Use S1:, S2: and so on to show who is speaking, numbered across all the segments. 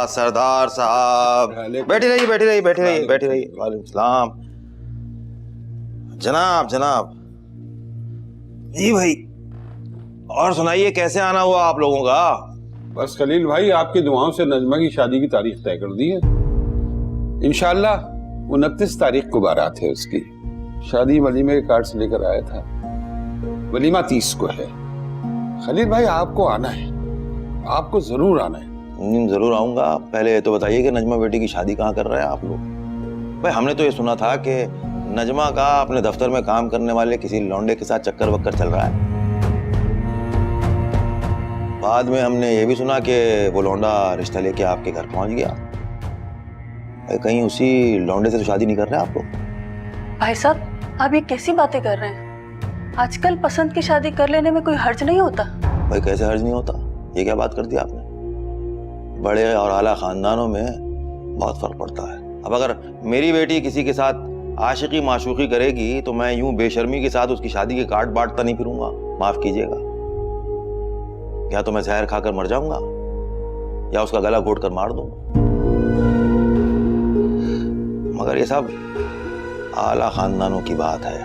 S1: सरदार साहब। बैठी रहिए बैठी रहिए बैठी रहिए बैठी रहिए। वालेकुम सलाम। जनाब जनाब जी भाई, और सुनाइए कैसे आना हुआ आप लोगों का?
S2: बस खलील भाई, आपकी दुआओं से नजमा की शादी की तारीख तय कर दी है। इंशाल्लाह 29 तारीख को बारात है उसकी। शादी वलीमे के कार्ड से लेकर आया था। वलीमा 30 को है। खलील भाई आपको आना है, आपको जरूर आना है।
S1: जरूर आऊंगा। पहले ये तो बताइए कि नजमा बेटी की शादी कहाँ कर रहे हैं आप लोग? भाई हमने तो ये सुना था कि नजमा का अपने दफ्तर में काम करने वाले किसी लौंडे के साथ चक्कर वक्कर चल रहा है। बाद में हमने ये भी सुना कि वो लौंडा रिश्ता लेके आपके घर पहुंच गया। कहीं उसी लौंडे से तो शादी नहीं कर रहे आप लोग?
S3: भाई साहब आप ये कैसी बातें कर रहे हैं? आजकल पसंद की शादी कर लेने में कोई हर्ज नहीं होता।
S1: भाई कैसे हर्ज नहीं होता? ये क्या बात कर दी आपने? बड़े और आला खानदानों में बहुत फर्क पड़ता है। अब अगर मेरी बेटी किसी के साथ आशिकी माशूकी करेगी तो मैं यूं बेशर्मी के साथ उसकी शादी के कार्ड बांटता नहीं फिरूंगा। माफ कीजिएगा। या तो मैं जहर खाकर मर जाऊंगा या उसका गला घोट कर मार दूंगा। मगर ये सब आला खानदानों की बात है।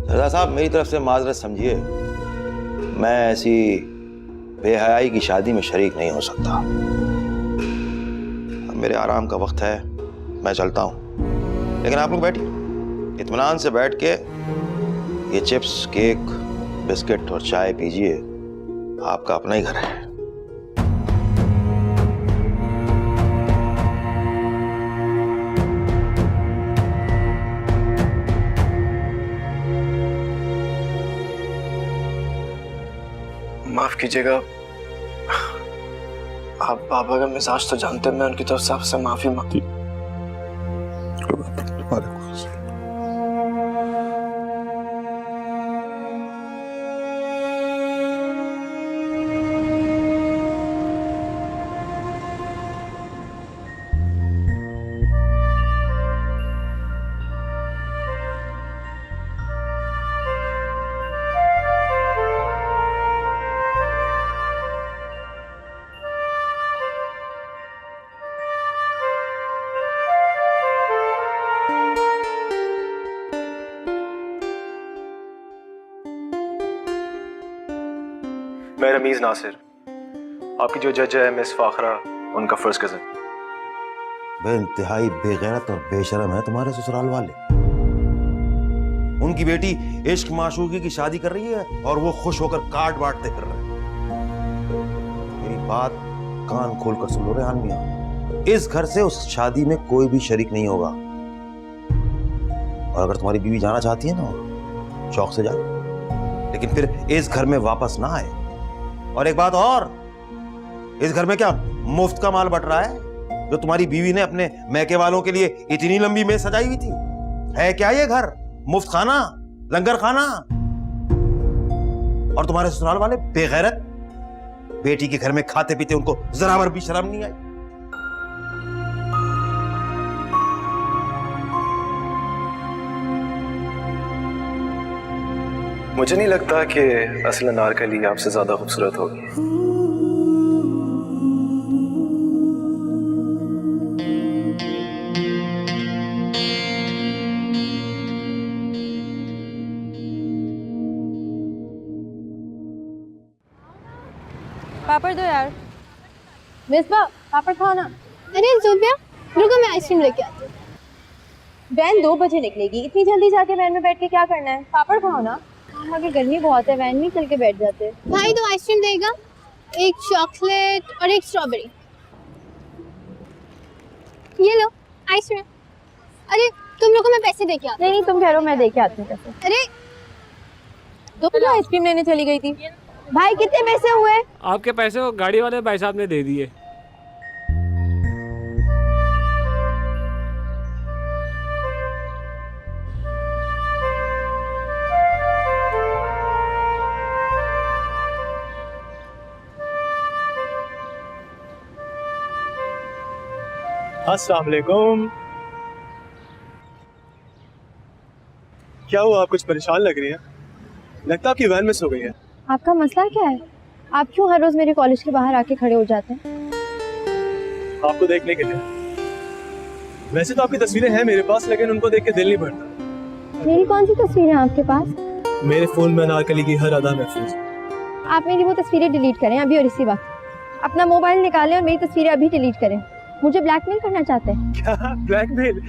S1: सरदार साहब मेरी तरफ से माजरत समझिए, मैं ऐसी बेहयाई की शादी में शरीक नहीं हो सकता। अब मेरे आराम का वक्त है, मैं चलता हूं। लेकिन आप लोग बैठिए, इत्मीनान से बैठ के ये चिप्स, केक, बिस्किट और चाय पीजिए। आपका अपना ही घर है।
S4: माफ कीजिएगा, आप बाबा का मिजाज तो जानते हैं। मैं उनकी तरफ से आपसे माफी मांगती। मैं रमीज नासिर, आपकी जो जज है मिस फाखरा, उनका फर्स्ट कजन।
S1: बेइंतहाई बेगैरत और बेशरम है तुम्हारे ससुराल वाले। उनकी बेटी इश्क माशूकी की शादी कर रही है और वो खुश होकर कार्ड बांटते फिर रहे हैं। मेरी बात कान खोलकर सुन लो रेहान मियां, इस घर से उस शादी में कोई भी शरीक नहीं होगा। और अगर तुम्हारी बीवी जाना चाहती है ना, शौक से जाए, लेकिन फिर इस घर में वापस ना आए। और एक बात और, इस घर में क्या मुफ्त का माल बट रहा है जो तुम्हारी बीवी ने अपने मैके वालों के लिए इतनी लंबी मेज सजाई हुई थी? है क्या ये घर मुफ्त खाना, लंगर खाना? और तुम्हारे ससुराल वाले बेगैरत, बेटी के घर में खाते पीते उनको जरा भर भी शर्म नहीं आई।
S4: मुझे नहीं लगता कि असल अनारकली आपसे ज्यादा खूबसूरत होगी।
S5: पापड़ दो यार। मिसबा पापड़ खाओ ना। अरे जुबिया रुको, मैं आइसक्रीम लेके आती हूँ। वैन 2 बजे निकलेगी, इतनी जल्दी जाके वैन में बैठ के क्या करना है? पापड़ खाओ ना। आगे गर्मी बहुत है, वैन में चल के बैठ जाते। भाई 2 आइसक्रीम देगा, एक चॉकलेट और एक स्ट्रॉबेरी। ये लो आइसक्रीम। अरे तुम लोगों को मैं पैसे दे के आती। नहीं तुम कह रहे हो, मैं दे के आती हूँ पैसे। अरे तुम आइसक्रीम लेने चली गई थी। भाई कितने पैसे हुए?
S6: आपके पैसे वो गाड़ी वाले भाई साहब ने दे दिए।
S4: अस्सलाम वालेकुम। क्या हुआ, आप कुछ परेशान लग रही हैं? लगता है आपकी वैन मिस हो गई है।
S5: आपका मसला क्या है? आप क्यों हर रोज मेरे कॉलेज के बाहर आके खड़े हो जाते हैं?
S4: आपको देखने के लिए। वैसे तो आपकी तस्वीरें हैं मेरे पास, लेकिन उनको देख के दिल नहीं भरता।
S5: मेरी कौन सी तस्वीर है आपके पास?
S4: मेरे फोन में अनारकली की हर अदा महफूज।
S5: आप मेरी वो तस्वीरें डिलीट करें अभी और इसी वक्त। अपना मोबाइल निकालें और मेरी तस्वीरें अभी डिलीट करें। मुझे ब्लैकमेल करना चाहते हैं?
S4: क्या ब्लैकमेल?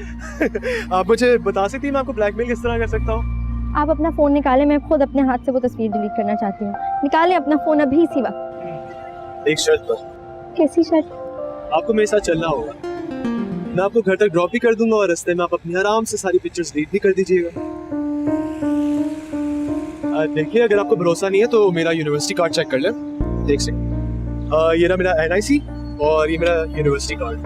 S4: आप मुझे बता सकती हैं मैं आपको ब्लैकमेल किस तरह कर सकता हूँ?
S5: आप अपना फ़ोन निकालें, मैं खुद अपने हाथ से वो तस्वीर डिलीट करना चाहती हूँ। निकालें अपना फ़ोन अभी इसी वक्त।
S4: एक शर्त पर।
S5: कैसी शर्त?
S4: आपको मेरे साथ चलना होगा। मैं आपको घर तक ड्रॉप भी कर दूंगा और रास्ते में आप अपनी आराम से सारी पिक्चर्स डिलीट भी कर दीजिएगा। देखिए, अगर आपको भरोसा नहीं है तो मेरा यूनिवर्सिटी कार्ड चेक कर लें। देख सकते। ये रहा मेरा NIC और ये मेरा यूनिवर्सिटी कार्ड।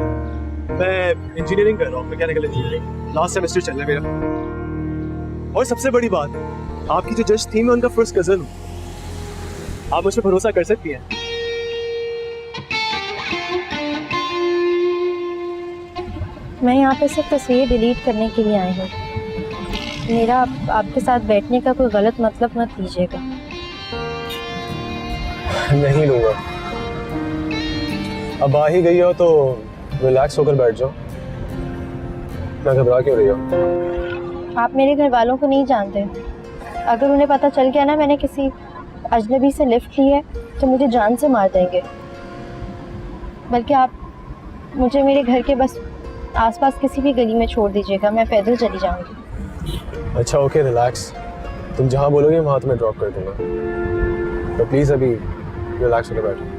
S4: मैं इंजीनियरिंग कर रहा हूँ, मैकेनिकल इंजीनियरिंग। लास्ट सेमेस्टर चल रहा है मेरा। और सबसे बड़ी बात, आपकी जो जज थी मैं उनका फर्स्ट कजन हूँ। आप मुझ पर भरोसा कर सकती हैं।
S5: मैं यहाँ पे सिर्फ तस्वीर डिलीट करने के लिए आई हूँ। मेरा आपके साथ बैठने का कोई गलत मतलब मत लीजिएगा।
S4: नहीं लूँगा। अब आ ही गई हो तो रिलैक्स होकर बैठ जाओ। मैं घबरा क्यों रही हो?
S5: आप मेरे घर वालों को नहीं जानते। अगर उन्हें पता चल गया ना मैंने किसी अजनबी से लिफ्ट ली है तो मुझे जान से मार देंगे। बल्कि आप मुझे मेरे घर के बस आसपास किसी भी गली में छोड़ दीजिएगा, मैं पैदल चली जाऊंगी।
S4: अच्छा ओके, रिलैक्स। तुम जहाँ बोलोगे वहाँ तुम्हें ड्रॉप कर दूंगा। तो प्लीज़ अभी रिलैक्स होकर बैठो।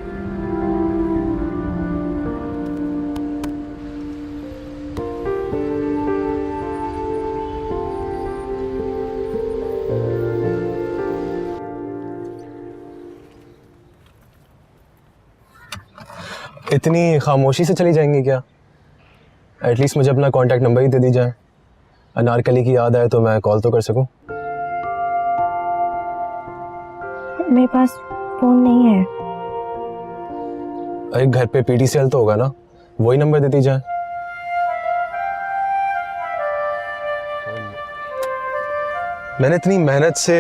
S4: इतनी खामोशी से चली जाएंगी क्या? एटलीस्ट मुझे अपना कांटेक्ट नंबर ही दे दी जाए। अनारकली की याद आए तो मैं कॉल तो कर सकूं।
S5: मेरे पास फोन नहीं है।
S4: अरे घर पे PTCL तो होगा ना, वही नंबर दे दी जाए। मैंने इतनी मेहनत से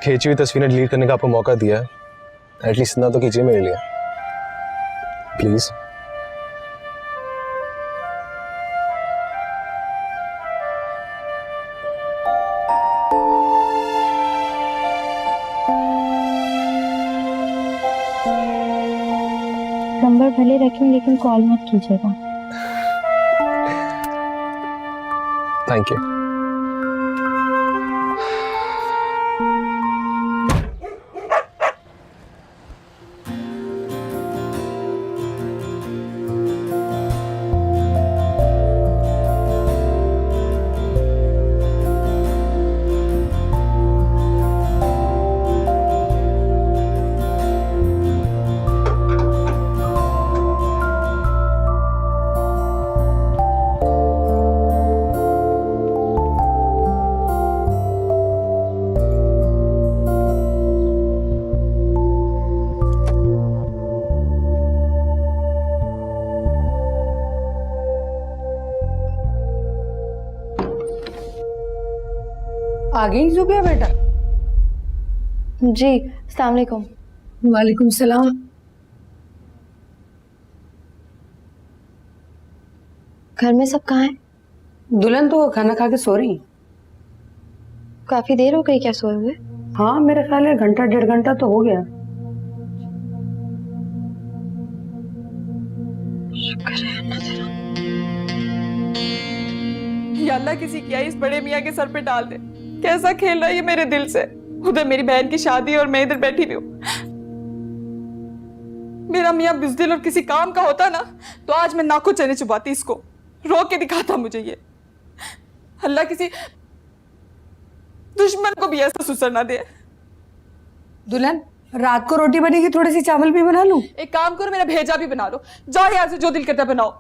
S4: खींची हुई तस्वीरें डिलीट करने का आपको मौका दिया है, एटलीस्ट इतना तो कीजिए मेरे लिए प्लीज।
S5: नंबर भले रखें लेकिन कॉल मत कीजिएगा।
S4: Thank you.
S7: आ गई जुबिया बेटा?
S5: जी अस्सलाम वालेकुम।
S7: वालेकुम सलाम।
S5: घर में सब कहाँ हैं?
S7: दुल्हन तो खाना खा के सो रही।
S5: काफी देर हो गई क्या सोए हुए?
S7: हाँ मेरे ख्याल है घंटा 1.5 घंटा तो हो गया।
S5: शुक्र है अल्लाह तेरा।
S8: या अल्लाह किसी किया इस बड़े मियाँ के सर पे डाल दे। कैसा खेल रहा है ये मेरे दिल से। उधर मेरी बहन की शादी और मैं इधर बैठी भी हूँ। मेरा मियाँ बुज़दिल और किसी काम का होता ना तो आज मैं नाखून चने चुबाती इसको, रो के दिखाता मुझे ये। अल्लाह किसी दुश्मन को भी ऐसा सुसर ना दे।
S7: दुल्हन रात को रोटी बनेगी, थोड़ी सी चावल भी बना लूं?
S8: एक काम करो मेरा भेजा भी बना लो, जाओ यहाँ से, जो दिल करता बनाओ।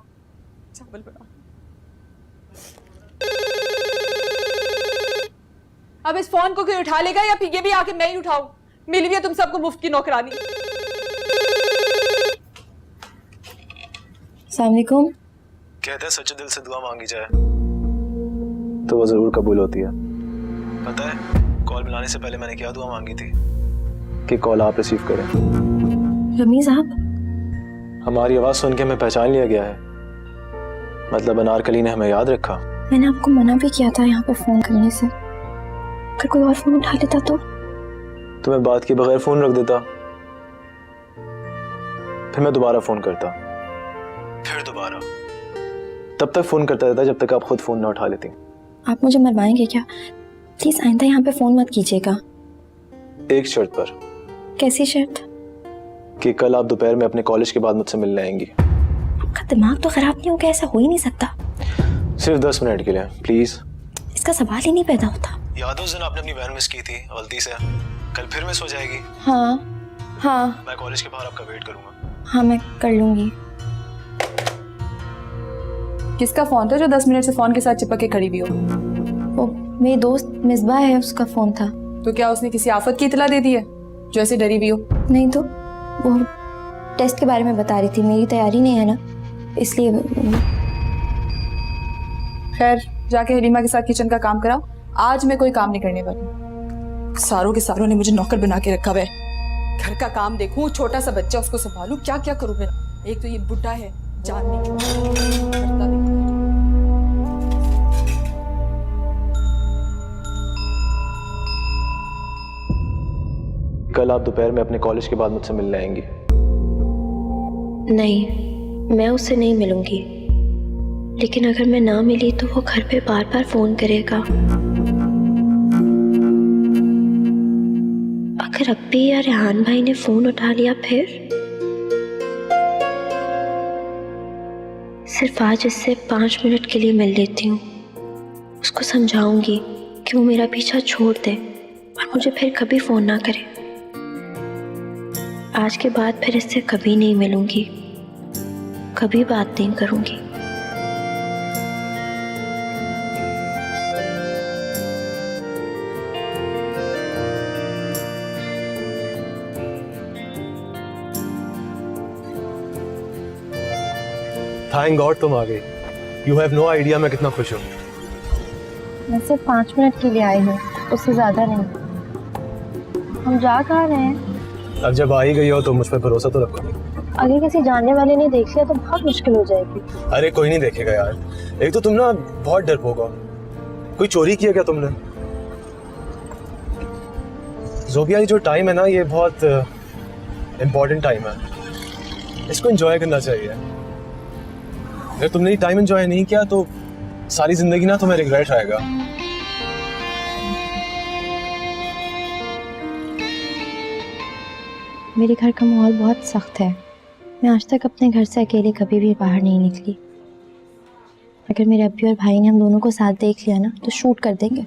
S8: चावल बनाओ। अब इस फोन को कोई उठा लेगा या फिर ये भी आके मैं ही उठाऊं? मिली भी है तुम सबको मुफ्त की नौकरानी।
S5: अस्सलाम वालेकुम।
S4: कहते हैं सच्चे दिल से दुआ मांगी जाए तो वो जरूर कबूल होती है। पता है कॉल मिलाने से पहले मैंने क्या दुआ मांगी थी? कि कॉल आप रिसीव करें।
S5: रमीज आप?
S4: हमारी आवाज़ सुन के हमें पहचान लिया गया है, मतलब अनारकली ने हमें याद रखा।
S5: मैंने आपको मना भी किया था यहाँ पे फोन करने से। अगर कोई और फोन उठा लेता तो?
S4: तुम्हें बात के बगैर फ़ोन रख देता, फिर मैं दोबारा फ़ोन करता, फिर दोबारा, तब तक फ़ोन करता रहता जब तक आप खुद फ़ोन ना उठा लेती।
S5: आप मुझे मरवाएंगे क्या? प्लीज आइंदा यहाँ पे फोन मत कीजिएगा।
S4: एक शर्त पर।
S5: कैसी शर्त?
S4: कि कल आप दोपहर में अपने कॉलेज के बाद मुझसे मिलने आएंगी।
S5: आपका दिमाग तो खराब नहीं हो गया? ऐसा हो ही नहीं सकता।
S4: सिर्फ 10 मिनट के लिए प्लीज।
S5: इसका सवाल ही नहीं पैदा होता।
S4: याद है उस दिन आपने अपनी वैन मिस की थी गलती से, कल फिर मिस हो जाएगी।
S5: हाँ
S4: मैं कॉलेज के बाहर आपका वेट करूंगा।
S5: हाँ मैं कर लूंगी।
S8: किसका फोन था जो 10 मिनट से फोन के साथ चिपक के खड़ी हुई हो?
S5: वो मेरी दोस्त मिसबा है, उसका फोन था।
S8: तो क्या उसने किसी आफत की इतला दे दी है जो ऐसे डरी हुई हो?
S5: नहीं तो वो टेस्ट के बारे में बता रही थी, मेरी तैयारी नहीं है ना इसलिए।
S8: खैर जाके हलीमा के साथ किचन का काम कराओ, आज मैं कोई काम नहीं करने वाली। सारों के सारों ने मुझे नौकर बना के रखा हुआ है। घर का काम देखूं, छोटा सा बच्चा उसको संभालूं, क्या क्या करूं मैं। एक तो ये बुढ़ा है जानने की।
S4: कल आप दोपहर में अपने कॉलेज के बाद मुझसे मिलने आएंगी।
S5: नहीं, मैं उससे नहीं मिलूंगी, लेकिन अगर मैं ना मिली तो वो घर पे बार बार फोन करेगा। अगर अब्बी या रेहान भाई ने फोन उठा लिया फिर? सिर्फ आज इससे 5 मिनट के लिए मिल लेती हूँ। उसको समझाऊंगी कि वो मेरा पीछा छोड़ दे और मुझे फिर कभी फोन ना करे। आज के बाद फिर इससे कभी नहीं मिलूंगी, कभी बात नहीं करूंगी।
S4: थैंक गॉड तुम आ गई। यू हैव नो आइडिया मैं कितना खुश हूँ।
S5: मैं सिर्फ 5 मिनट के लिए आई हूँ, उससे ज्यादा नहीं। हम जा कहाँ रहे हैं?
S4: अब जब आ ही गई हो तो मुझ पर भरोसा तो रखो।
S5: अगर किसी जानने वाले ने देख लिया तो बहुत मुश्किल हो जाएगी।
S4: अरे कोई नहीं देखेगा यार। एक तो तुम ना बहुत डरपोक हो। कोई चोरी किया क्या तुमने? ज़ोबिया, ये जो टाइम है ना, ये बहुत इम्पोर्टेंट टाइम है, इसको एंजॉय करना चाहिए। अगर तुमने ये टाइम एंजॉय नहीं किया तो सारी जिंदगी ना तुम्हें रिग्रेट आएगा।
S5: मेरे घर का माहौल बहुत सख्त है। मैं आज तक अपने घर से अकेले कभी भी बाहर नहीं निकली। अगर मेरे अब्बी और भाई ने हम दोनों को साथ देख लिया ना तो शूट कर देंगे।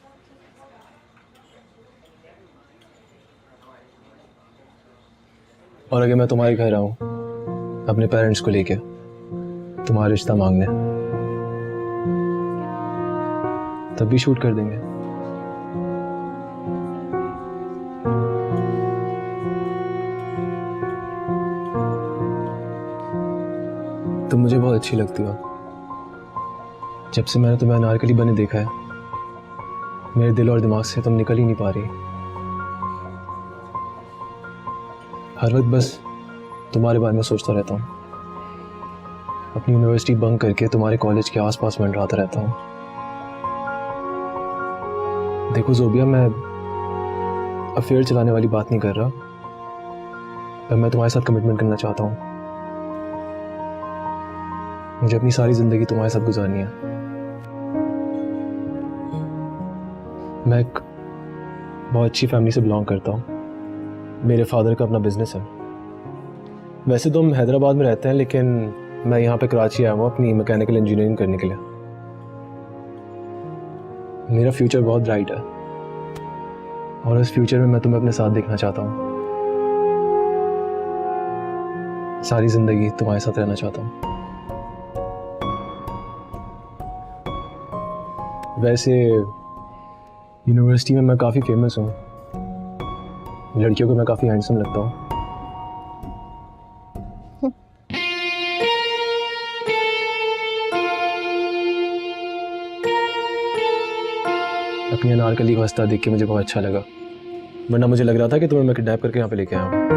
S4: और अगर मैं तुम्हारे घर आऊं अपने पेरेंट्स को लेके तुम्हारा रिश्ता मांगने, तब भी शूट कर देंगे। तुम मुझे बहुत अच्छी लगती हो। जब से मैंने तुम्हें अनारकली बने देखा है, मेरे दिल और दिमाग से तुम निकल ही नहीं पा रही। हर वक्त बस तुम्हारे बारे में सोचता रहता हूँ। अपनी यूनिवर्सिटी बंक करके तुम्हारे कॉलेज के आसपास मंडराता रहता हूँ। देखो ज़ोबिया, मैं अफेयर चलाने वाली बात नहीं कर रहा, पर मैं तुम्हारे साथ कमिटमेंट करना चाहता हूँ। मुझे अपनी सारी जिंदगी तुम्हारे साथ गुजारनी है। मैं एक बहुत अच्छी फैमिली से बिलोंग करता हूँ। मेरे फादर का अपना बिजनेस है। वैसे तो हम हैदराबाद में रहते हैं, लेकिन मैं यहाँ पे कराची आया हूँ अपनी मैकेनिकल इंजीनियरिंग करने के लिए। मेरा फ्यूचर बहुत ब्राइट है और इस फ्यूचर में मैं तुम्हें अपने साथ देखना चाहता हूँ। सारी जिंदगी तुम्हारे साथ रहना चाहता हूँ। वैसे यूनिवर्सिटी में मैं काफ़ी फेमस हूँ। लड़कियों को मैं काफ़ी हैंडसम लगता हूँ। अपनी अनारकली को हंसता देख के मुझे बहुत अच्छा लगा, वरना मुझे लग रहा था कि तुम्हें मैं किडनैप करके यहाँ पे लेके आया हूँ।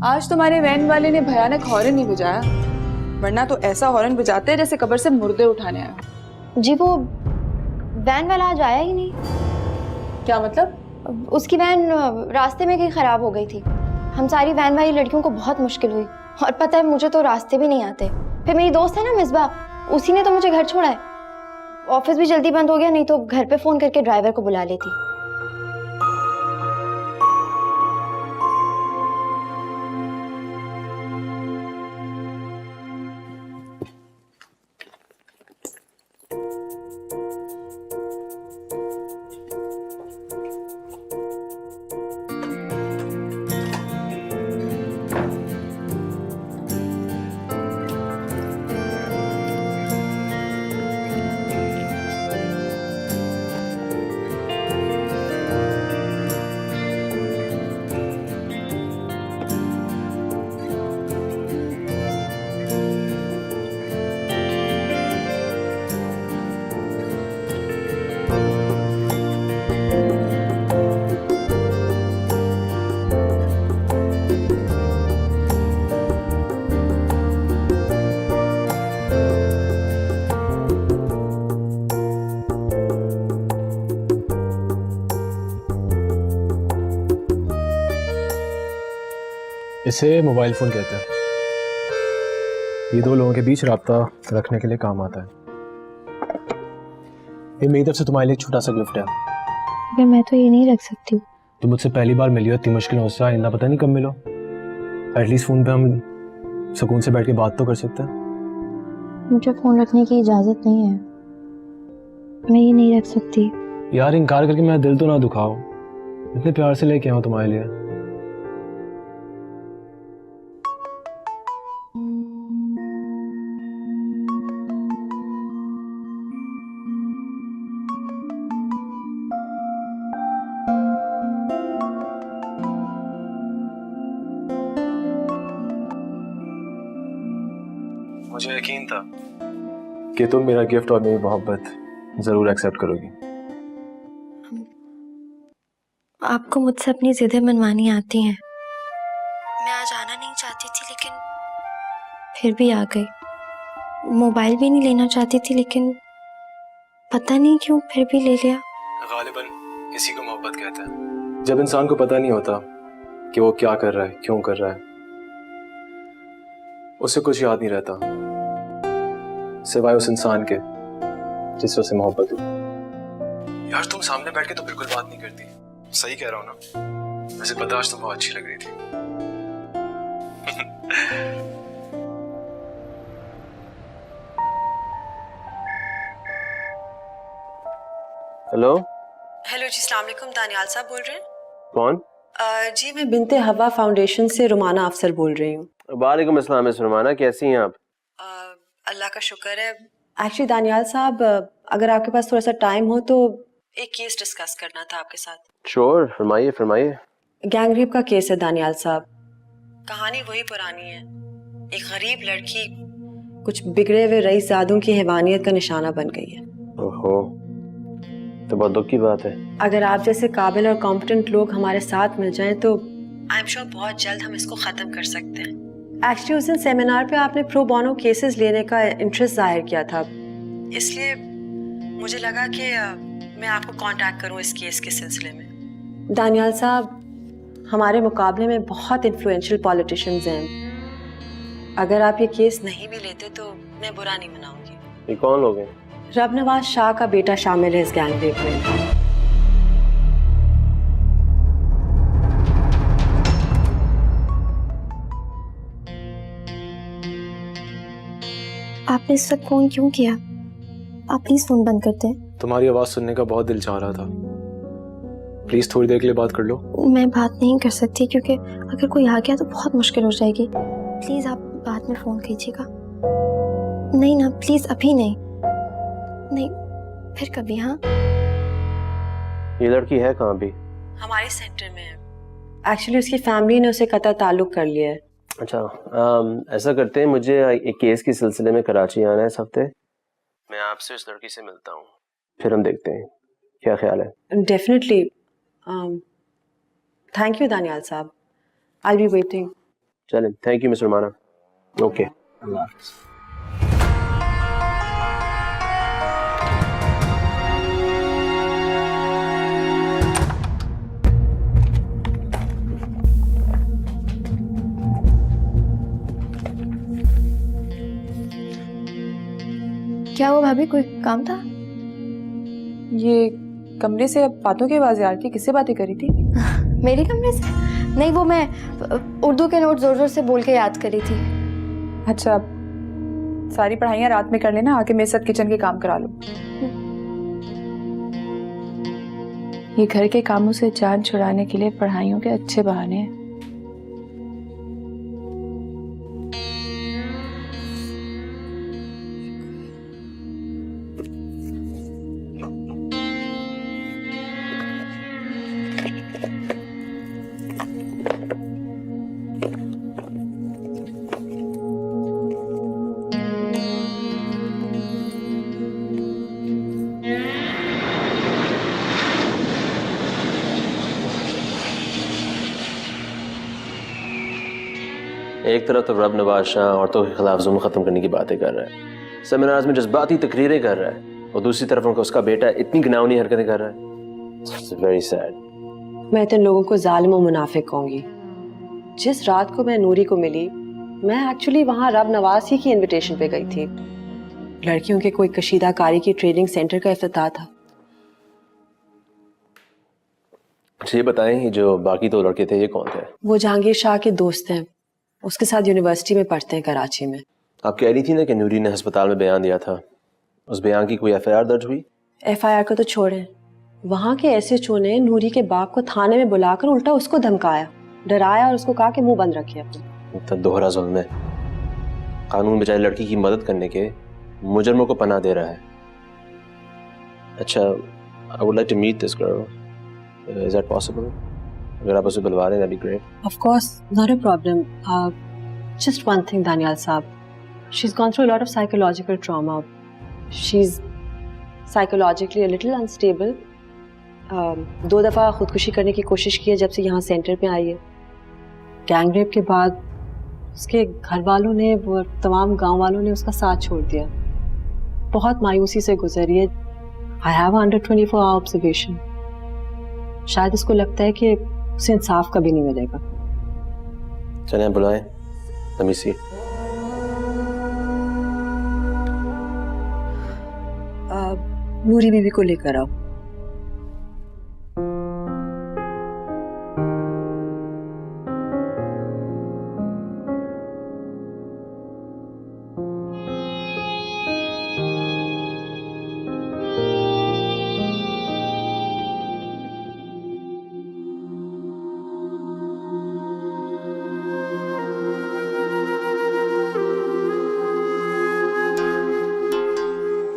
S8: आज तुम्हारे वैन वाले ने भयानक हॉर्न नहीं बजाया, वरना तो ऐसा हॉर्न बजाते जैसे कब्र से मुर्दे उठाने आए हो।
S5: जी वो वैन वाला आज आया ही नहीं।
S8: क्या मतलब?
S5: उसकी वैन रास्ते में कहीं खराब हो गई थी। हम सारी वैन वाली लड़कियों को बहुत मुश्किल हुई, और पता है मुझे तो रास्ते भी नहीं आते। फिर मेरी दोस्त है ना मिसबा, उसी ने तो मुझे घर छोड़ा है। ऑफिस भी जल्दी बंद हो गया, नहीं तो घर पे फोन करके ड्राइवर को बुला लेती।
S4: इसे मोबाइल फ़ोन कहते हैं। ये दो लोगों के बीच राब्ता रखने के लिए काम आता है। ये मेरी तरफ से तुम्हारे लिए एक छोटा सा गिफ्ट है।
S5: मैं तो ये नहीं रख सकती।
S4: तुम मुझसे पहली बार मिली हो, इतनी मुश्किलों से, आइंदा पता नहीं कब मिलो। एटलीस्ट फ़ोन पे हम सुकून से बैठ के बात तो कर सकते हैं।
S5: मुझे फोन रखने की इजाजत नहीं है, मैं ये नहीं रख सकती।
S4: यार इनकार करके मेरा दिल तो ना दुखाओ, इतने प्यार से लेके आऊँ तुम्हारे लिए। मुझे यकीन था कि तुम मेरा गिफ्ट और मेरी मोहब्बत जरूर एक्सेप्ट करोगी।
S5: आपको मुझसे अपनी जिदें मनवानी आती हैं। मैं आज आना नहीं चाहती थी, लेकिन फिर भी आ गई। मोबाइल भी नहीं लेना चाहती थी, लेकिन पता नहीं क्यों फिर भी ले लिया।
S4: गालिबन इसी को मोहब्बत कहते हैं, जब इंसान को पता नहीं होता कि वो क्या कर रहा है, क्यों कर रहा है, उसे कुछ याद नहीं रहता सिवाय उस इंसान के जिससे उसे मोहब्बत हुई। यार तुम सामने बैठ के तो बिल्कुल बात नहीं करती। सही कह रहा हूँ ना? वैसे पता आज तुम बहुत अच्छी लग रही थी।
S9: हेलो
S10: हेलो जी, अस्सलाम वालेकुम। दानियाल साहब बोल रहे हैं?
S9: कौन?
S10: जी मैं बिनते हवा फाउंडेशन से रुमाना अफसर बोल रही हूँ।
S9: वालेकुम अस्सलाम मिस रुमाना, कैसी हैं आप?
S10: अल्लाह का शुक्र है। एक्चुअली दानियाल साहब, अगर आपके पास थोड़ा सा टाइम हो तो एक केस डिस्कस करना था आपके साथ।
S9: श्योर, फरमाइए फरमाइए।
S10: गैंग रेप का केस है दानियाल साहब। कहानी वही पुरानी है। एक गरीब लड़की कुछ बिगड़े हुए रईसजादों की हैवानियत का निशाना बन गई है।
S9: ओहो, तो बहुत दुख की बात है।
S10: अगर आप जैसे काबिल और कॉम्पिटेंट लोग हमारे साथ मिल जाएं तो आई एम श्योर बहुत जल्द हम इसको ख़त्म कर सकते हैं। एक्चुअली उस दिन सेमिनार पे आपने प्रो बोनो केसेस लेने का इंटरेस्ट जाहिर किया था, इसलिए मुझे लगा कि मैं आपको कांटेक्ट करूं इस केस के सिलसिले में। दानियाल साहब, हमारे मुकाबले में बहुत इन्फ्लुएंशियल पॉलिटिशियंस हैं। अगर आप ये केस नहीं भी लेते तो मैं बुरा नहीं मनाऊंगी।
S9: ये कौन लोग हैं?
S10: रब नवाज शाह का बेटा शामिल है इस गैंग रेप में।
S5: आपने इस वक्त फोन क्यों किया? आप प्लीज फोन बंद कर दें।
S4: तुम्हारी आवाज सुनने का बहुत दिल चाह रहा था। प्लीज थोड़ी देर के लिए बात कर लो।
S5: मैं बात नहीं कर सकती क्योंकि अगर कोई आ गया तो बहुत मुश्किल हो जाएगी। प्लीज आप बाद में फोन कीजिएगा। नहीं ना, प्लीज अभी नहीं, नहीं फिर कभी। हाँ,
S9: ये लड़की है कहाँ भी?
S10: हमारे सेंटर में है। एक्चुअली उसकी फैमिली ने उसे कतई ताल्लुक कर लिया है।
S9: अच्छा, ऐसा करते हैं, मुझे एक केस के सिलसिले में कराची आना है इस हफ्ते। मैं आपसे उस लड़की से मिलता हूँ, फिर हम देखते हैं क्या ख्याल है।
S10: डेफिनेटली। थैंक यू दानियाल साहब, आई बी वेटिंग।
S9: चलें, thank you mister Rumana. Okay,
S6: अल्लाह हाफ़िज़।
S5: क्या हुआ भाभी, कोई काम था?
S8: ये कमरे से बातों की आवाज़ें आ रही थी, किससे बातें करी थी?
S5: मेरे कमरे से? नहीं, वो मैं उर्दू के नोट जोर जोर से बोल के याद करी थी।
S8: अच्छा, सारी पढ़ाइयाँ रात में कर लेना, आके मेरे साथ किचन के काम करा लो। ये घर के कामों से जान छुड़ाने के लिए पढ़ाइयों के अच्छे बहाने हैं।
S9: एक तरफ तो रब नवाज शाह औरतों के खिलाफ जुल्म खत्म करने की बातें कर रहा है, सेमिनार्स में जज्बाती तकरीरें कर रहा है, और दूसरी तरफ उनका उसका बेटा इतनी घिनौनी हरकतें कर रहा है। It's very sad.
S10: मैं तो इन लोगों को जालिम और मुनाफिक कहूंगी। जिस रात को मैं नूरी को मिली, मैं एक्चुअली वहाँ रब नवाज ही की इनविटेशन पे गई थी। लड़कियों के कोई कशीदाकारी की ट्रेनिंग सेंटर का इफ्तिताह था।
S9: अच्छा ये बताएं, जो बाकी दो लड़के थे ये कौन थे?
S10: वो जहांगीर शाह के दोस्त हैं, उसके साथ यूनिवर्सिटी में पढ़ते हैं कराची में।
S9: आप कह रही थी ना कि नूरी ने अस्पताल में बयान दिया था, उस बयान की कोई एफआईआर दर्ज हुई?
S10: एफआईआर को तो छोड़ें, वहाँ के एसएचओ ने नूरी के बाप को थाने में बुलाकर उल्टा उसको धमकाया, डराया और उसको कहा कि मुंह बंद रखिए अपना।
S9: तो दोहरा जुल्म है। कानून बेचारी लड़की की मदद करने के मुजरमों को पनाह दे रहा है। अच्छा, I would like to meet this girl, is that possible? अगर आप उसे बुलवा रहे हैं, that'd be great.
S10: Of course, not a problem. Just one thing, Daniel साहब, she's gone through a lot of psychological trauma. She's psychologically a little unstable. 2 दफ़ा खुदकुशी करने की कोशिश की है जब से यहाँ सेंटर पे आई है। गैंग रेप के बाद उसके घर वालों ने, वो तमाम गांव वालों ने उसका साथ छोड़ दिया। बहुत मायूसी से गुजरी है। I have under 24 hour observation. शायद इसको लगता है कि उसे इंसाफ कभी नहीं मिलेगा।
S9: चलें बुलाएं, let me see.
S10: नूरी बीबी को लेकर आओ।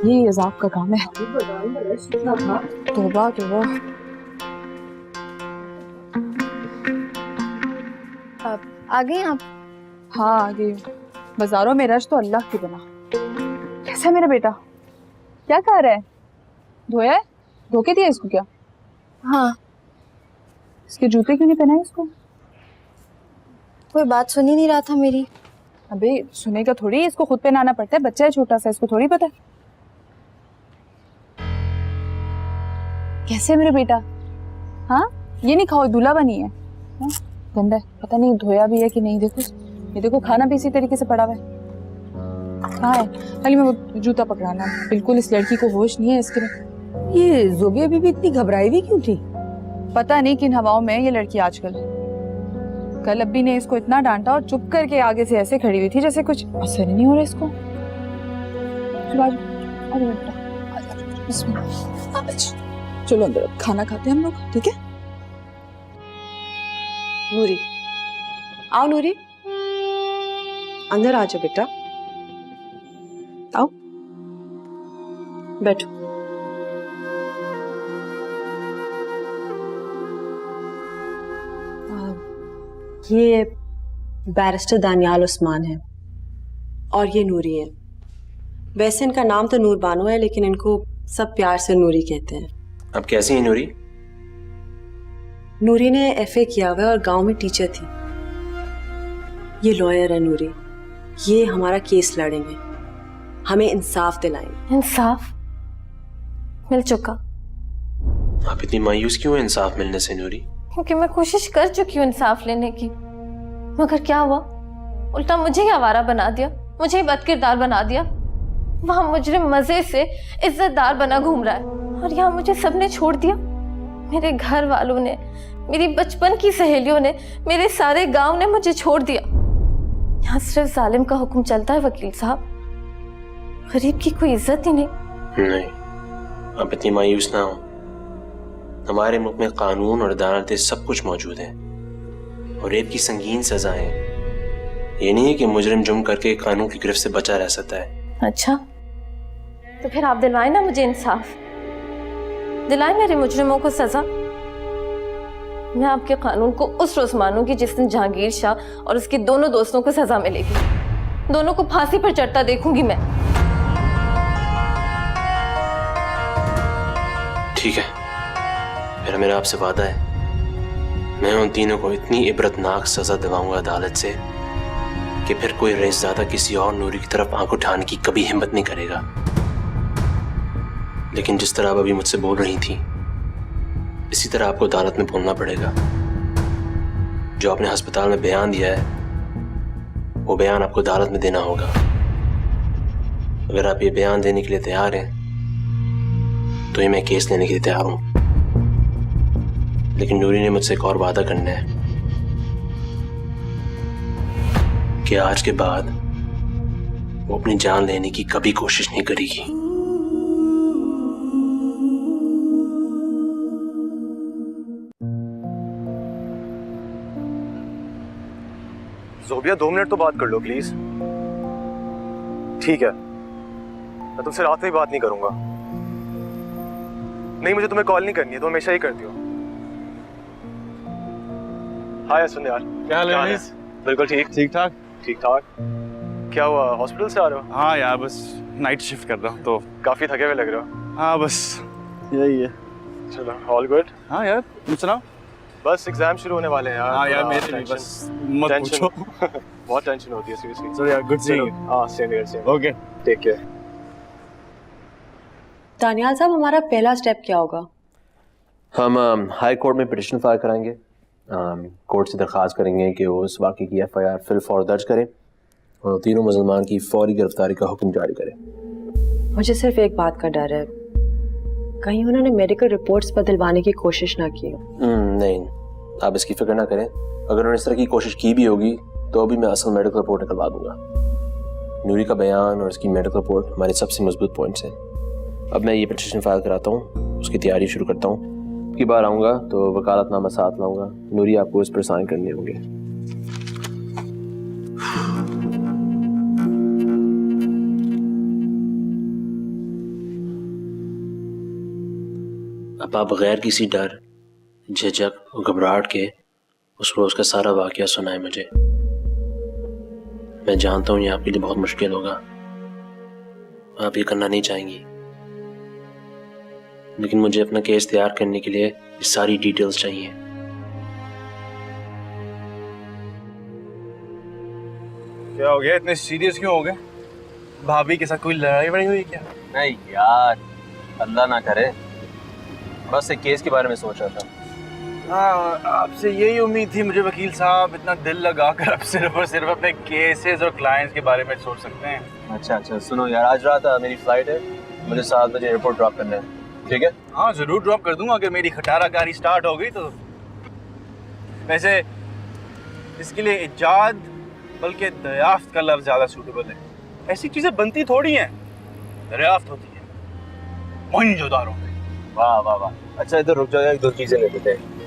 S8: ये अजाब का काम है। तौबा तौबा।
S5: आ गई आप?
S8: हाँ आ गई। बाजारों में रश तो अल्लाह की बना। कैसा है मेरा बेटा? क्या कर रहा है? धोया है? धो के दिया इसको क्या?
S5: हाँ।
S8: इसके जूते क्यों नहीं पहनाए इसको?
S5: कोई बात सुन ही नहीं रहा था मेरी।
S8: अबे सुनेगा थोड़ी, इसको खुद पहनाना पड़ता है, बच्चा है छोटा सा, इसको थोड़ी पता है। कैसे मेरा बेटा? हाँ ये नहीं खाओ, दूल्हा बनी है। गंदा है, पता नहीं धोया भी है कि नहीं। देखो ये देखो, खाना भी इसी तरीके से पड़ा हुआ है। कहाँ है? खाली मैं वो जूता पकड़ाना। बिल्कुल इस लड़की को होश नहीं है इसके में।
S7: ये जोबिया बीबी इतनी घबराई हुई क्यों थी?
S8: पता नहीं किन हवाओं में ये लड़की आजकल। कल अब्बी ने इसको इतना डांटा और चुप करके आगे से ऐसे खड़ी हुई थी जैसे कुछ असर ही नहीं हो रहा इसको। चलो अंदर खाना खाते हैं हम लोग, ठीक है?
S10: नूरी आओ, नूरी अंदर आ जाओ बेटा, आओ बैठो। ये बैरिस्टर दानियाल उस्मान है और ये नूरी है। वैसे इनका नाम तो नूर बानो है, लेकिन इनको सब प्यार से नूरी कहते हैं।
S9: अब कैसी हैं नूरी?
S10: नूरी ने एफए किया हुआ है और गांव में टीचर थी। ये लॉयर है नूरी, ये हमारा केस लड़ेंगे, हमें इंसाफ दिलाएंगे।
S5: इंसाफ मिल चुका।
S9: आप इतनी मायूस क्यों हैं इंसाफ मिलने से नूरी?
S5: क्योंकि मैं कोशिश कर चुकी हूँ इंसाफ लेने की, मगर क्या हुआ, उल्टा मुझे ही आवारा बना दिया, मुझे ही बदकिरदार बना दिया। वहां मुजरिम मजे से इज्जतदार बना घूम रहा है और यहाँ मुझे सबने छोड़ दिया। मेरे घर वालों ने, मेरी बचपन की सहेलियों ने, मेरे सारे गांव ने मुझे छोड़ दिया। यहाँ सिर्फ जालिम का हुक्म चलता है वकील साहब, गरीब की कोई इज्जत ही नहीं।
S9: नहीं, आप इतनी मायूस ना हो। हमारे मुल्क में कानून और अदालतें सब कुछ मौजूद है और रेप की संगीन सजाएं। ये नहीं है कि मुजरिम जुर्म करके कानून की गिरफ्त से बचा रह सकता है।
S5: अच्छा, तो फिर आप दिलवाए ना मुझे इंसाफ, दिलाए मेरे मुजरिमों को सजा। मैं आपके कानून को उस रोज मानूंगी जिस दिन जहांगीर शाह और उसके दोनों दोस्तों को सजा मिलेगी। दोनों को फांसी पर चढ़ता देखूंगी मैं।
S9: ठीक है, फिर मेरा आपसे वादा है, मैं उन तीनों को इतनी इबरतनाक सजा दिलाऊंगा अदालत से कि फिर कोई रईसज़ादा किसी और नूरी की तरफ आंख उठाने की कभी हिम्मत नहीं करेगा। लेकिन जिस तरह आप अभी मुझसे बोल रही थी, इसी तरह आपको अदालत में बोलना पड़ेगा। जो आपने अस्पताल में बयान दिया है, वो बयान आपको अदालत में देना होगा। अगर आप ये बयान देने के लिए तैयार हैं तो ये मैं केस लेने के लिए तैयार हूं। लेकिन नूरी ने मुझसे एक और वादा करना है कि आज के बाद वो अपनी जान लेने की कभी कोशिश नहीं करेगी।
S4: ज़ोबिया 2 मिनट तो बात कर लो प्लीज। ठीक है, मैं तुमसे रात में भी बात नहीं करूंगा। नहीं, मुझे तुम्हें कॉल नहीं करनी है, तुम हमेशा ही करती हो। हाय सुन यार,
S11: क्या हाल है?
S4: बिल्कुल ठीक
S11: ठाक।
S4: ठीक ठाक। क्या हुआ, हॉस्पिटल से आ रहे हो?
S11: हाँ यार, बस नाइट शिफ्ट कर रहा हूँ तो
S4: काफी थके हुए लग रहे हो।
S11: हाँ बस यही है।
S4: चलो, ऑल गुड।
S11: हाँ यार, तुम सुनाओ।
S4: बस एग्जाम शुरू होने वाले हैं यार।
S11: हाँ यार,
S4: थोड़ा
S11: मेरे भी
S4: टेंशन-
S11: बस मत पूछो।
S4: बहुत टेंशन होती है सीरियसली।
S11: सो यार, गुड सीइंग यू।
S4: हाँ, same here, same.
S11: Okay,
S4: take care.
S10: Daniyal साहब, हमारा पहला स्टेप क्या होगा?
S9: हम हाई कोर्ट में पिटिशन फाइल कराएंगे। कोर्ट से दरख्वास्त करेंगे कि वो उस वाक़े की FIR फिल फौर दर्ज करें और तीनों मुसलमान की फौरी गिरफ्तारी का हुक्म जारी करें।
S10: मुझे सिर्फ एक बात का डर है, कहीं उन्होंने मेडिकल रिपोर्ट्स बदलवाने की कोशिश ना की हो।
S9: नहीं, आप इसकी फिक्र ना करें। अगर उन्होंने इस तरह की कोशिश की भी होगी तो भी मैं असल मेडिकल रिपोर्ट निकलवा दूंगा। नूरी का बयान और उसकी मेडिकल रिपोर्ट हमारे सबसे मजबूत पॉइंट्स हैं। अब मैं ये पिटिशन फाइल कराता हूँ, उसकी तैयारी शुरू करता हूँ। की बार आऊँगा तो वकालतनामा साथ लाऊंगा। नूरी आपको इस पर साइन करने होंगे। अब आप बगैर किसी डर, झिझक और घबराहट के उस रोज का सारा वाकया सुनाए मुझे। मैं जानता हूँ ये आपके लिए बहुत मुश्किल होगा, आप ये करना नहीं चाहेंगी, लेकिन मुझे अपना केस तैयार करने के लिए ये सारी डिटेल्स चाहिए।
S4: क्या हो गया, इतने सीरियस क्यों हो गए? भाभी के साथ कोई लड़ाई बड़ी हुई क्या?
S12: नहीं यार, अल्लाह ना करे, बस एक केस के बारे में सोच रहा था।
S4: हाँ, आपसे यही उम्मीद थी मुझे वकील साहब, इतना दिल लगाकर आप सिर्फ और सिर्फ अपने केसेस और क्लाइंट्स के बारे में सोच सकते हैं।
S12: अच्छा, सुनो यार, आज रात मेरी फ्लाइट है, मुझे 7 बजे एयरपोर्ट ड्रॉप करना है, ठीक है?
S4: हाँ, जरूर ड्रॉप कर दूंगा अगर मेरी खटारा गाड़ी स्टार्ट हो गई तो। वैसे इसके लिए इजाद बल्कि दरियाफ्त का लफ्ज ज्यादा सूटेबल है। ऐसी चीजें बनती थोड़ी हैं, दरियाफ्त होती है मोहनजोदारो में।
S12: वाह वाह वाह, अच्छा इधर रुक जाओ, 1-2 चीजें ले लेते हैं।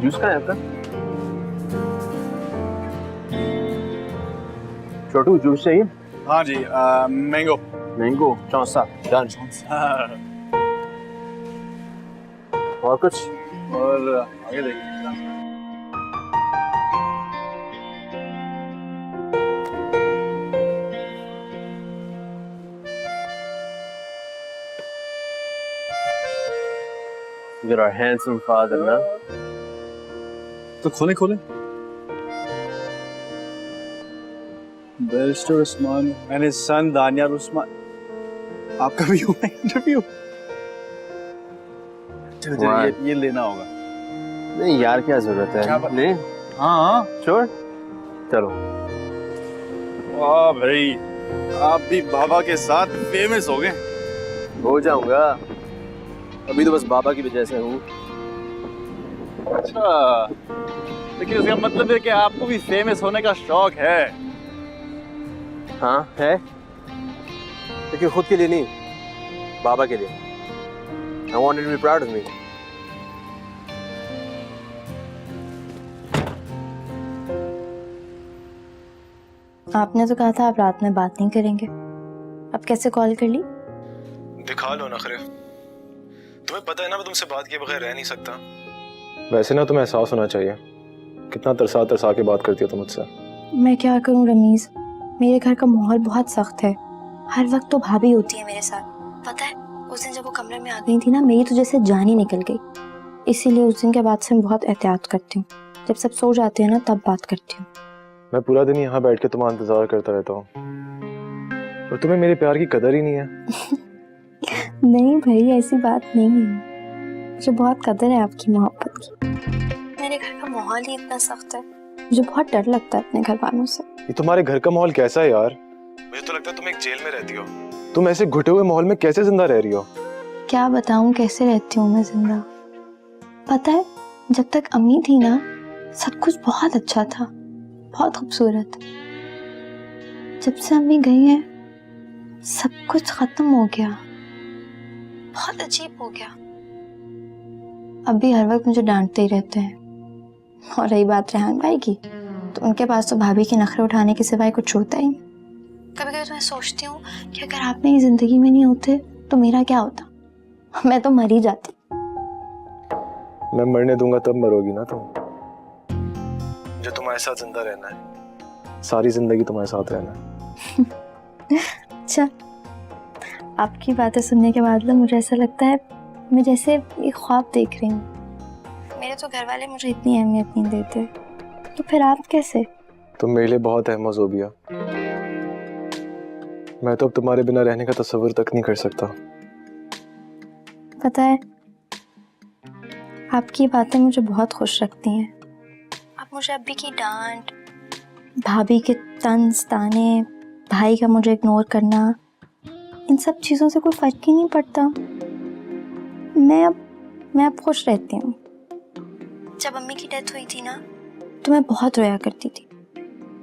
S12: जूस कहाँ है आपका? छोटू जूस चाहिए?
S11: हाँ जी, मैंगो।
S12: Mango Chausa done. और कुछ?
S11: और आगे देखिए।
S12: You're our handsome father, ना?
S11: तो खोले खोले। Barrister Usman and his son Daniyar Usman. आपका भी हुआ इंटरव्यू? चलो ये लेना होगा।
S12: नहीं यार, क्या जरूरत है? नहीं,
S11: हाँ
S12: श्योर, चलो।
S11: वाह भाई, आप भी बाबा के साथ फेमस हो गए।
S12: हो जाऊंगा, अभी तो बस बाबा की वजह से हूँ।
S11: अच्छा, लेकिन उसका मतलब है कि आपको भी फेमस होने का शौक है।
S12: हाँ है, लेकिन खुद के लिए नहीं, बाबा के लिए। I want him to be proud of me.
S5: आपने तो कहा था आप रात में बात नहीं करेंगे, अब कैसे कॉल कर ली?
S4: दिखा लो नखरे, तुम्हें पता है ना मैं तुमसे बात किए बगैर रह नहीं सकता। वैसे ना तुम्हें एहसास होना चाहिए कितना तरसा तरसा के बात करती हो तुम मुझसे।
S5: मैं क्या करूं रमीज, मेरे घर का माहौल बहुत सख्त है। हर वक्त तो भाभी होती है मेरे साथ। पता है उस दिन जब वो कमरे में आ गई थी ना, मेरी तो जैसे जान ही निकल गई। इसीलिए उस दिन के बाद से मैं बहुत एहतियात करती हूँ। जब सब सो जाते हैं ना तब बात करती हूँ।
S4: मैं पूरा दिन यहाँ बैठ के तुम्हारा इंतजार करता रहता हूँ और तुम्हें मेरे प्यार की कदर ही नहीं है।
S5: नहीं भाई, ऐसी बात नहीं है, मुझे बहुत कदर है आपकी मोहब्बत की। मेरे घर का माहौल ही इतना सख्त है, मुझे बहुत डर लगता है अपने घर वालों से।
S4: ये तुम्हारे घर का माहौल कैसा है यार? मुझे तो लगता है तुम एक जेल में रहती हो। तुम ऐसे घुटे हुए माहौल में कैसे जिंदा रह रही हो?
S5: क्या बताऊं कैसे रहती हूँ मैं जिंदा। पता है जब तक अम्मी थी ना सब कुछ बहुत अच्छा था, बहुत खूबसूरत। जब से अम्मी गई है सब कुछ खत्म हो गया, बहुत अजीब हो गया। अब भी हर वक्त मुझे डांटते ही रहते हैं। और रही बात रेहान भाई की, तो उनके पास तो भाभी के नखरे उठाने के सिवाय कुछ होता ही नहीं। कभी कभी तो मैं सोचती हूँ कि अगर आप मेरी जिंदगी में नहीं होते तो मेरा क्या होता, मैं तो मर ही जाती।
S4: मैं मरने दूंगा तब मरोगी ना तुम। जो तुम्हारे साथ जिंदा रहना है, सारी जिंदगी तुम्हारे साथ रहना है।
S5: अच्छा, आपकी बातें सुनने के बाद मुझे ऐसा लगता है मैं जैसे एक ख्वाब देख रही हूँ। मेरे तो घर वाले मुझे इतनी अहमियत नहीं देते, तो फिर आप कैसे?
S4: तुम मेरे लिए बहुत अहम हो ज़ोबिया। मैं तो अब तुम्हारे बिना रहने का तस्वीर तक नहीं कर सकता।
S5: पता है आपकी बातें मुझे बहुत खुश रखती हैं। आप मुझे अब्बी की डांट, भाभी के तंज ताने, भाई का मुझे इग्नोर करना, इन सब चीज़ों से कोई फर्क ही नहीं पड़ता। मैं अब खुश रहती हूँ। जब अम्मी की डेथ हुई थी ना तो मैं बहुत रोया करती थी,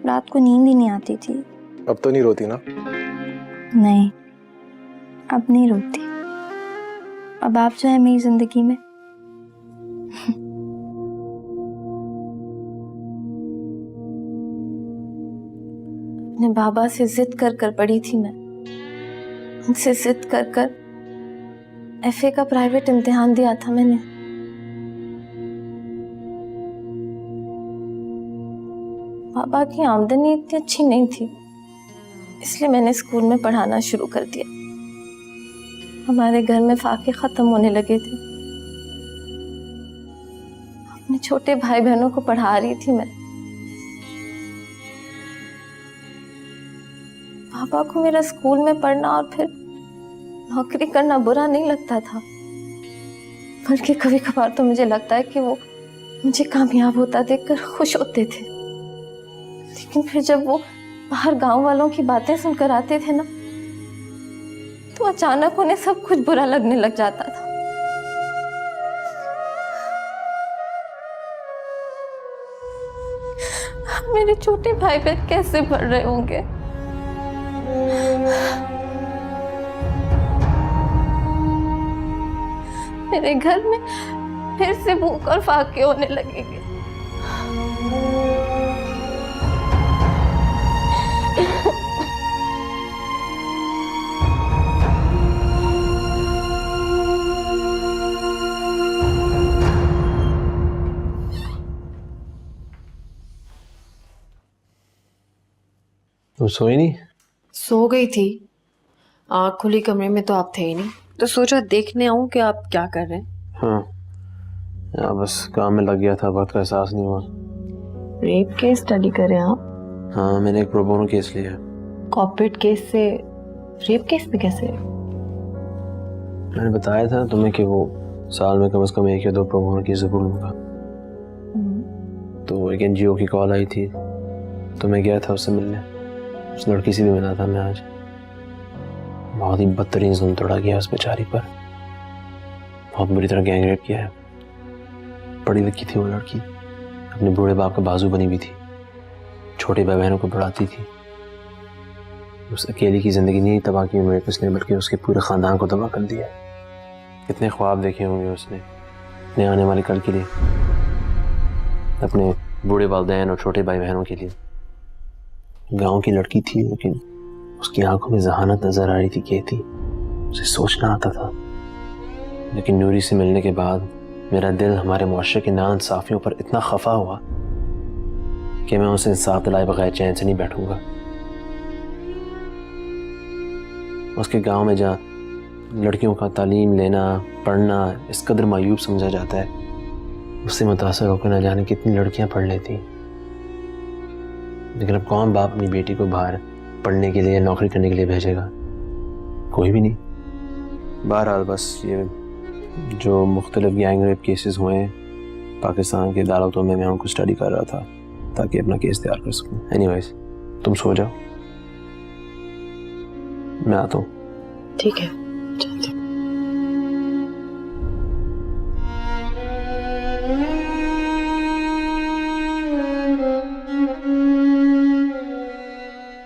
S5: रात को नींद ही नहीं आती थी।
S4: अब तो नहीं रोती ना?
S5: नहीं, अब नहीं रोती। अब आप जो है मेरी जिंदगी में। अपने बाबा से जिद कर पड़ी थी मैं, उनसे जिद कर एफए का प्राइवेट इम्तिहान दिया था मैंने। बाबा की आमदनी इतनी अच्छी नहीं थी, इसलिए मैंने स्कूल में पढ़ाना शुरू कर दिया। हमारे घर में फाके खत्म होने लगे थे। अपने छोटे भाई बहनों को पढ़ा रही थी मैं। पापा को मेरा स्कूल में पढ़ना और फिर नौकरी करना बुरा नहीं लगता था, बल्कि कभी कभार तो मुझे लगता है कि वो मुझे कामयाब होता देखकर खुश होते थे। लेकिन फिर जब वो बाहर गांव वालों की बातें सुनकर आते थे ना, तो अचानक उन्हें सब कुछ बुरा लगने लग जाता था। मेरे छोटे भाई बहन कैसे पढ़ रहे होंगे? मेरे घर में फिर से भूख और फाके होने लगेंगे।
S9: तुम सोई नहीं?
S10: सो गई थी, आँख खुली कमरे में तो आप थे ही नहीं, तो सोचा देखने आऊं कि आप क्या कर रहे हैं।
S9: हाँ यार, बस काम में लग गया था, वक्त का एहसास नहीं हुआ।
S10: रेप केस स्टडी कर रहे हैं आप?
S9: हाँ, मैंने एक प्रोबोनो केस लिया है।
S10: कॉर्पोरेट केस से रेप केस में कैसे?
S9: मैंने बताया था तुम्हें कि वो साल में कम से कम 1 या 2 प्रोबोनो केस जरूर लूंगा। तो एक एनजीओ की कॉल आई थी, तो मैं गया था उससे मिलने। उस लड़की से भी मिला था मैं आज। बहुत ही बदतरीन जुल्म तोड़ा गया उस बेचारी पर, बहुत बुरी तरह गैंग रेप किया है। पढ़ी लिखी थी वो लड़की, अपने बूढ़े बाप का बाजू बनी हुई थी, छोटे भाई बहनों को पढ़ाती थी। उस अकेली की जिंदगी नहीं तबाह की उन्होंने उसने, बल्कि उसके पूरे खानदान को तबाह कर दिया। कितने ख्वाब देखे होंगे उसने अपने आने वाले कल के लिए, अपने बूढ़े वालिदैन और छोटे भाई बहनों के लिए। गांव की लड़की थी, लेकिन उसकी आंखों में जहानत नजर आ रही थी, कहती उसे सोचना आता था। लेकिन नूरी से मिलने के बाद मेरा दिल हमारे मुआशरे के नाइंसाफियों पर इतना खफा हुआ कि मैं उसे इंसाफ दिलाए बगैर चैन से नहीं बैठूंगा। उसके गांव में जहाँ लड़कियों का तालीम लेना पढ़ना इस कदर मायूब समझा जाता है, उससे मुतासर होकर न जाने कितनी लड़कियां पढ़ लेती। लेकिन अब कौन बाप अपनी बेटी को बाहर पढ़ने के लिए, नौकरी करने के लिए भेजेगा? कोई भी नहीं। बहरहाल बस ये जो मुख्तलिफ गैंग रेप केसेस हुए हैं पाकिस्तान के अदालतों में, मैं उनको स्टडी कर रहा था ताकि अपना केस तैयार कर सकूं। एनीवेज, तुम सो जाओ, मैं आता हूँ।
S10: ठीक है।